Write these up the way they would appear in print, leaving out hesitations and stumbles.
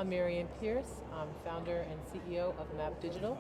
I'm Marianne Pierce. I'm founder and CEO of Map Digital,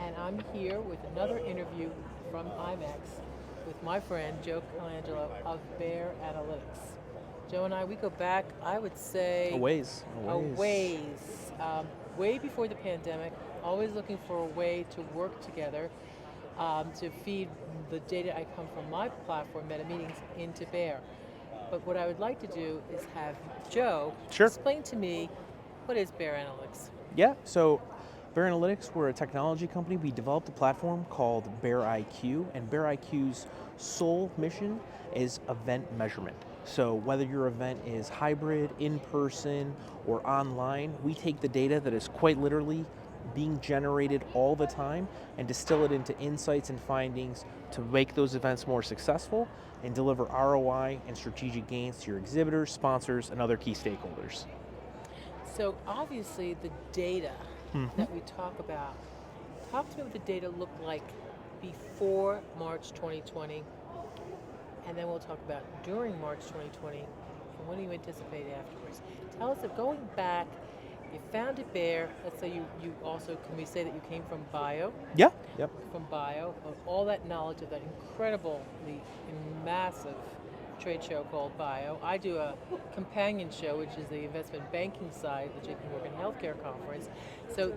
and I'm here with another interview from IMEX with my friend Joe Colangelo of Bear Analytics. Joe and I, we go back, I would A say, ways, a a ways. ways, way before the pandemic, always looking for a way to work together to feed the data I come from my platform, MetaMeetings, into Bear. But what I would like to do is have Joe Sure. explain to me what is Bear Analytics. Yeah. So, Bear Analytics, we're a technology company. We developed a platform called Bear IQ, and Bear IQ's sole mission is event measurement. So, whether your event is hybrid, in person, or online, we take the data that is quite literally being generated all the time and distill it into insights and findings to make those events more successful and deliver ROI and strategic gains to your exhibitors, sponsors, and other key stakeholders. So obviously the data Hmm. that we talk about, talk to me what the data looked like before March 2020, and then we'll talk about during March 2020, and what do you anticipate afterwards? Tell us that going back, you founded Bear, let's say you also, can we say that you came from bio? Yeah. Yep. From bio, of all that knowledge of that incredibly massive trade show called Bio. I do a companion show, which is the investment banking side of the JP Morgan Healthcare Conference. So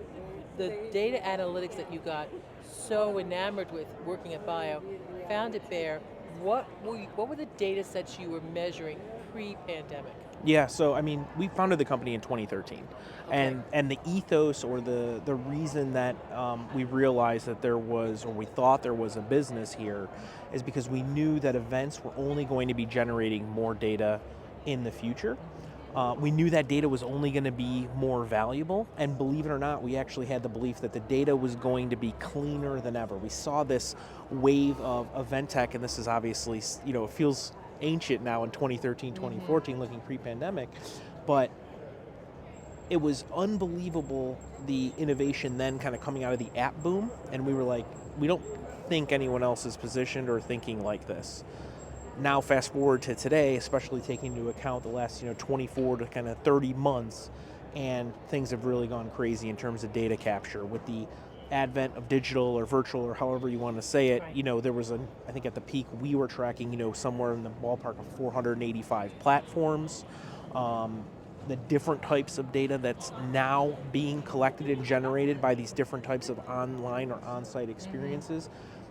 the data analytics that you got so enamored with working at Bio, found at Bear, what were the data sets you were measuring pre-pandemic? Yeah, so I mean, we founded the company in 2013, Okay. and the ethos or the reason that we realized that there was, or we thought there was a business here, is because we knew that events were only going to be generating more data in the future. We knew that data was only going to be more valuable, and believe it or not, we actually had the belief that the data was going to be cleaner than ever. We saw this wave of event tech, and this is obviously, it feels ancient now in 2013, 2014, looking pre-pandemic, but it was unbelievable the innovation then kind of coming out of the app boom, and we were like, we don't think anyone else is positioned or thinking like this. Now fast forward to today, especially taking into account the last 24 to kind of 30 months, and things have really gone crazy in terms of data capture with the advent of digital or virtual or however you want to say it. Right. There was I think at the peak we were tracking somewhere in the ballpark of 485 platforms. The different types of data that's now being collected and generated by these different types of online or on-site experiences.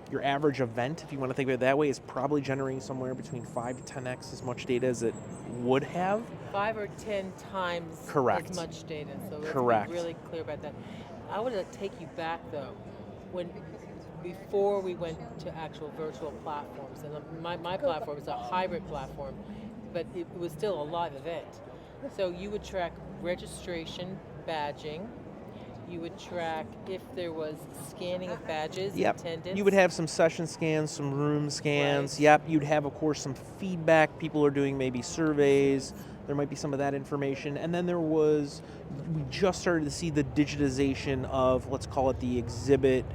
Your average event, if you want to think of it that way, is probably generating somewhere between 5 to 10x as much data as it would have. 5 or 10 times as Correct. much data. So let's be Correct. really clear about that. I want to take you back though, when before we went to actual virtual platforms, and my platform is a hybrid platform, but it was still a live event. So you would track registration, badging. You would track if there was scanning of badges, Yep. attendance. You would have some session scans, some room scans. Right. Yep. You'd have, of course, some feedback. People are doing maybe surveys. There might be some of that information. And then we just started to see the digitization of, let's call it the exhibit,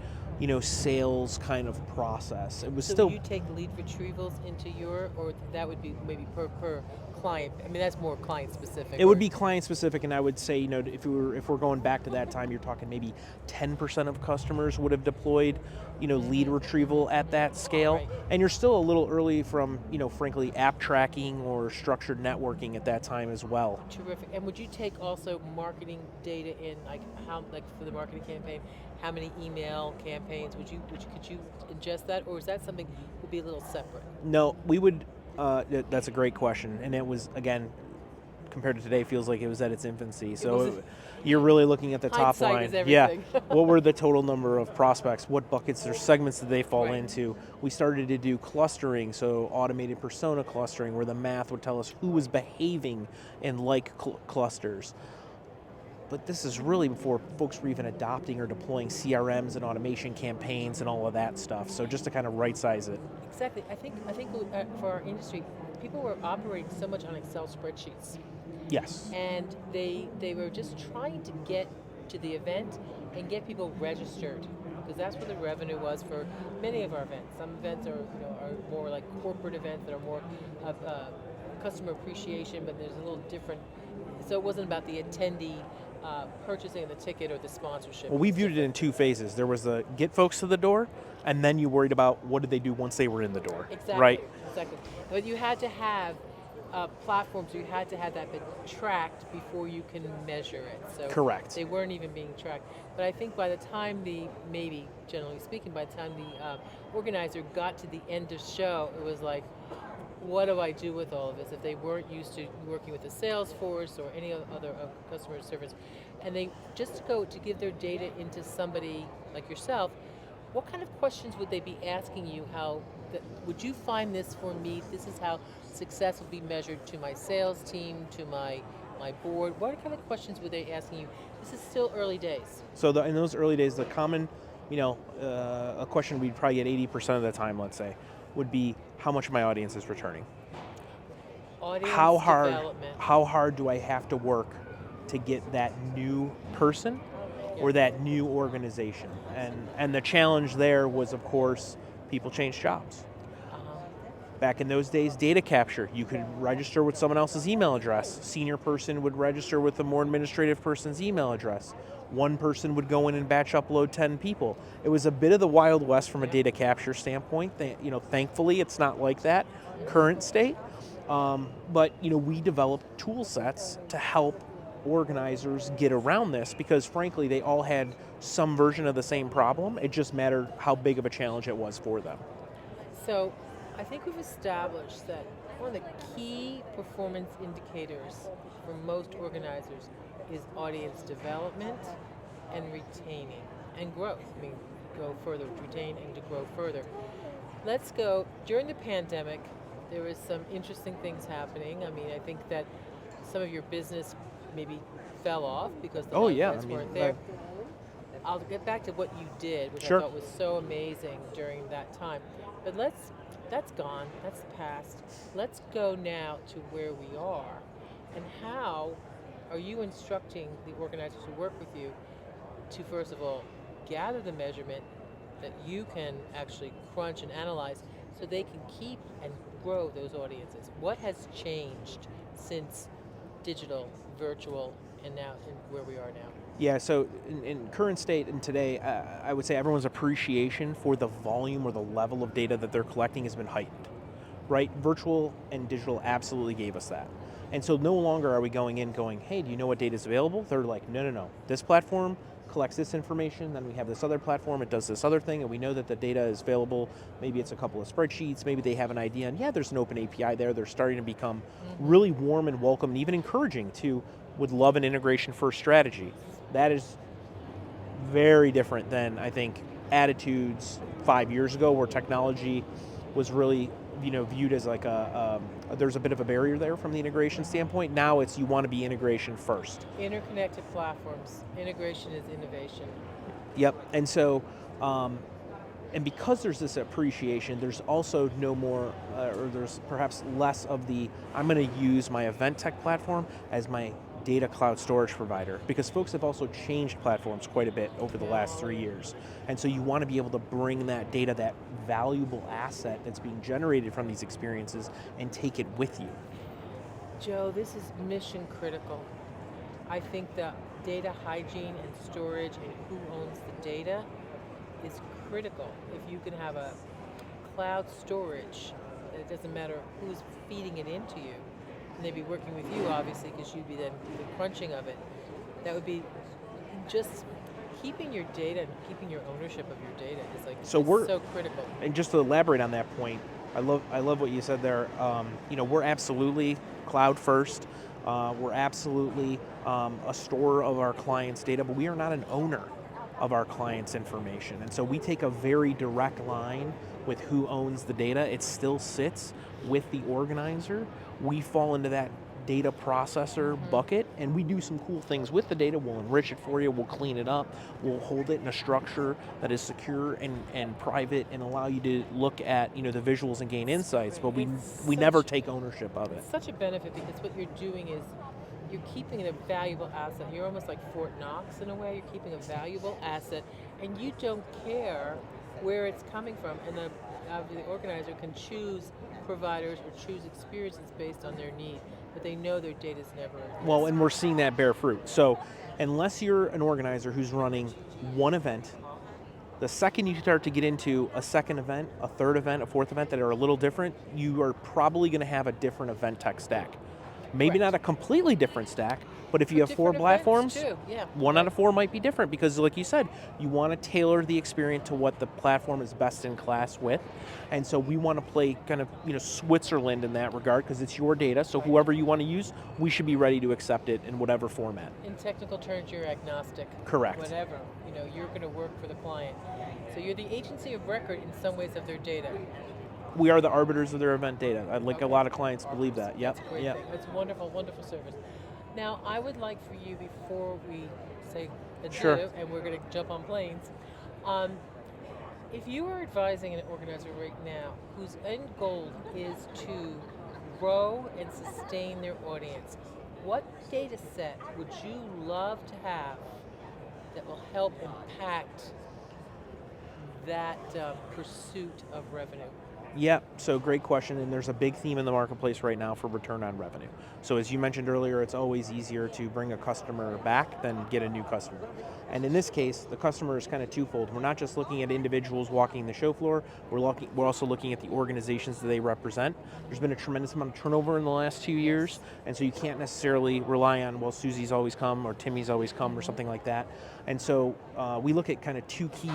sales kind of process. It was So still you take lead retrievals into your, or that would be maybe per client. I mean, that's more client specific. It would be client specific, and I would say, if we're going back to that time, you're talking maybe 10% of customers would have deployed, lead retrieval at that scale, Right. and you're still a little early from, frankly, app tracking or structured networking at that time as well. Terrific. And would you take also marketing data in, like how, like for the marketing campaign, how many email campaigns could you ingest that, or is that something would be a little separate? No, we would. That's a great question, and it was again compared to today feels like it was at its infancy. It was You're really looking at the top hindsight line. is Yeah. everything. What were the total number of prospects? What buckets or segments did they fall Right. into? We started to do clustering, so automated persona clustering, where the math would tell us who was behaving in like clusters. But this is really before folks were even adopting or deploying CRMs and automation campaigns and all of that stuff. So just to kind of right size it. Exactly. I think for our industry, people were operating so much on Excel spreadsheets, Yes. and they were just trying to get to the event and get people registered, because that's where the revenue was for many of our events. Some events are more like corporate events that are more of customer appreciation, but there's a little different. So it wasn't about the attendee purchasing the ticket or the sponsorship. Well, we It's viewed it in different. two phases. There was the get folks to the door, and then you worried about what did they do once they were in the door, Exactly, right? exactly. But you had to have platforms. You had to have that been tracked before you can measure it. So Correct. they weren't even being tracked. But I think by the time maybe generally speaking, by the time the organizer got to the end of show, it was like, what do I do with all of this? If they weren't used to working with the sales force or any other customer service, and they just go to give their data into somebody like yourself, what kind of questions would they be asking you? Would you find this for me? This is how success will be measured to my sales team, to my board. What kind of questions would they asking you? This is still early days. So in those early days, the common, a question we'd probably get 80% of the time, let's say, would be how much of my audience is returning. Audience How hard development. how hard do I have to work to get that new person or Yeah. that new organization? And the challenge there was, of course, people change jobs. Uh-huh. Back in those days, data capture, you could register with someone else's email address. Senior person would register with a more administrative person's email address. One person would go in and batch upload 10 people. It was a bit of the Wild West from a Yeah. data capture standpoint. Thankfully, it's not like that current state. But we developed tool sets to help organizers get around this because, frankly, they all had some version of the same problem. It just mattered how big of a challenge it was for them. So I think we've established that one of the key performance indicators for most organizers is audience development and retaining and growth. I mean, go further, retain and to grow further. Let's go. During the pandemic, there was some interesting things happening. I mean, I think that some of your business maybe fell off because the Oh live yeah, events weren't there. I'll get back to what you did, which Sure. I thought was so amazing during that time. But that's gone, that's the past. Let's go now to where we are. And how are you instructing the organizers who work with you to, first of all, gather the measurement that you can actually crunch and analyze so they can keep and grow those audiences? What has changed since digital, virtual, and now in where we are now? Yeah, so in current state and today, I would say everyone's appreciation for the volume or the level of data that they're collecting has been heightened, right? Virtual and digital absolutely gave us that. And so no longer are we going in going, hey, do you know what data is available? They're like, no. This platform collects this information, then we have this other platform, it does this other thing, and we know that the data is available. Maybe it's a couple of spreadsheets, maybe they have an idea, and yeah, there's an open API there. They're starting to become really warm and welcome and even encouraging to would love an integration first strategy. That is very different than, I think, attitudes 5 years ago where technology was really viewed as like there's a bit of a barrier there from the integration standpoint. Now it's you want to be integration first. Interconnected platforms. Integration is innovation. Yep. And so and because there's this appreciation, there's also no more or there's perhaps less of the I'm going to use my event tech platform as my data cloud storage provider, because folks have also changed platforms quite a bit over the last 3 years. And so you want to be able to bring that data, that valuable asset that's being generated from these experiences, and take it with you. Joe, this is mission critical. I think that data hygiene and storage and who owns the data is critical. If you can have a cloud storage, it doesn't matter who's feeding it into you. And they'd be working with you, obviously, because you'd be then the crunching of it. That would be just keeping your data and keeping your ownership of your data is like so critical. And just to elaborate on that point, I love what you said there. We're absolutely cloud first. We're absolutely a store of our clients' data, but we are not an owner of our clients' information. And so we take a very direct line with who owns the data. It still sits with the organizer. We fall into that data processor bucket, and we do some cool things with the data. We'll enrich it for you, we'll clean it up, we'll hold it in a structure that is secure and private and allow you to look at the visuals and gain insights, but we never take ownership of it. It's such a benefit because what you're doing is you're keeping a valuable asset. You're almost like Fort Knox in a way. You're keeping a valuable asset, and you don't care where it's coming from. And the organizer can choose providers or choose experiences based on their need, but they know their data is never at risk. Well, and we're seeing that bear fruit. So unless you're an organizer who's running one event, the second you start to get into a second event, a third event, a fourth event that are a little different, you are probably going to have a different event tech stack. Maybe Correct. not a completely different stack, but if you But have four different events, platforms, too. Yeah, one yeah. out of four might be different because, like you said, you want to tailor the experience to what the platform is best in class with. And so we want to play kind of, Switzerland in that regard because it's your data. So Right. whoever you want to use, we should be ready to accept it in whatever format. In technical terms, you're agnostic. Correct. Whatever. You're going to work for the client. So you're the agency of record in some ways of their data. We are the arbiters of their event data. Like Okay. a lot of clients believe that. Yep. That's a great Yep. thing. It's wonderful, wonderful service. Now, I would like for you, before we say adieu, Sure. and we're going to jump on planes, if you were advising an organizer right now whose end goal is to grow and sustain their audience, what data set would you love to have that will help impact that pursuit of revenue? Yeah, so great question, and there's a big theme in the marketplace right now for return on revenue. So as you mentioned earlier, it's always easier to bring a customer back than get a new customer. And in this case, the customer is kind of twofold. We're not just looking at individuals walking the show floor, we're also looking at the organizations that they represent. There's been a tremendous amount of turnover in the last 2 years, and so you can't necessarily rely on, well, Susie's always come or Timmy's always come or something like that. And so we look at kind of two key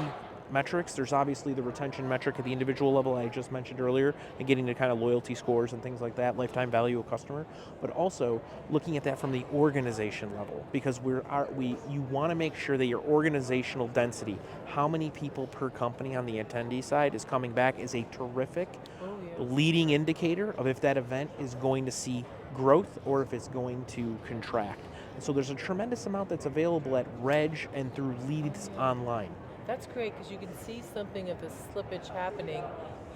metrics. There's obviously the retention metric at the individual level I just mentioned earlier, and getting to kind of loyalty scores and things like that, lifetime value of customer, but also looking at that from the organization level, because you want to make sure that your organizational density, how many people per company on the attendee side is coming back, is a terrific leading indicator of if that event is going to see growth or if it's going to contract. And so there's a tremendous amount that's available at Reg and through leads online. That's great because you can see something of the slippage happening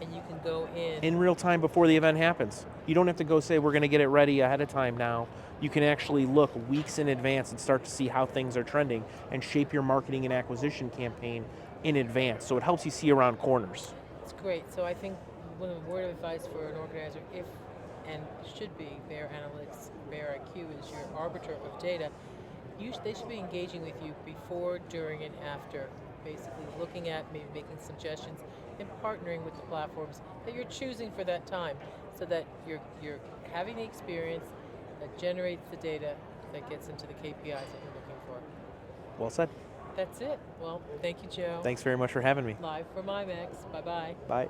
and you can go In real time before the event happens. You don't have to go say we're going to get it ready ahead of time now. You can actually look weeks in advance and start to see how things are trending and shape your marketing and acquisition campaign in advance. So it helps you see around corners. That's great. So I think one of the word of advice for an organizer, if and should be, Bear Analytics, Bear IQ is your arbiter of data. They should be engaging with you before, during, and after. Basically looking at, maybe making suggestions, and partnering with the platforms that you're choosing for that time, so that you're having the experience that generates the data that gets into the KPIs that you're looking for. Well said. That's it. Well, thank you, Joe. Thanks very much for having me. Live from IMEX. Bye-bye. Bye.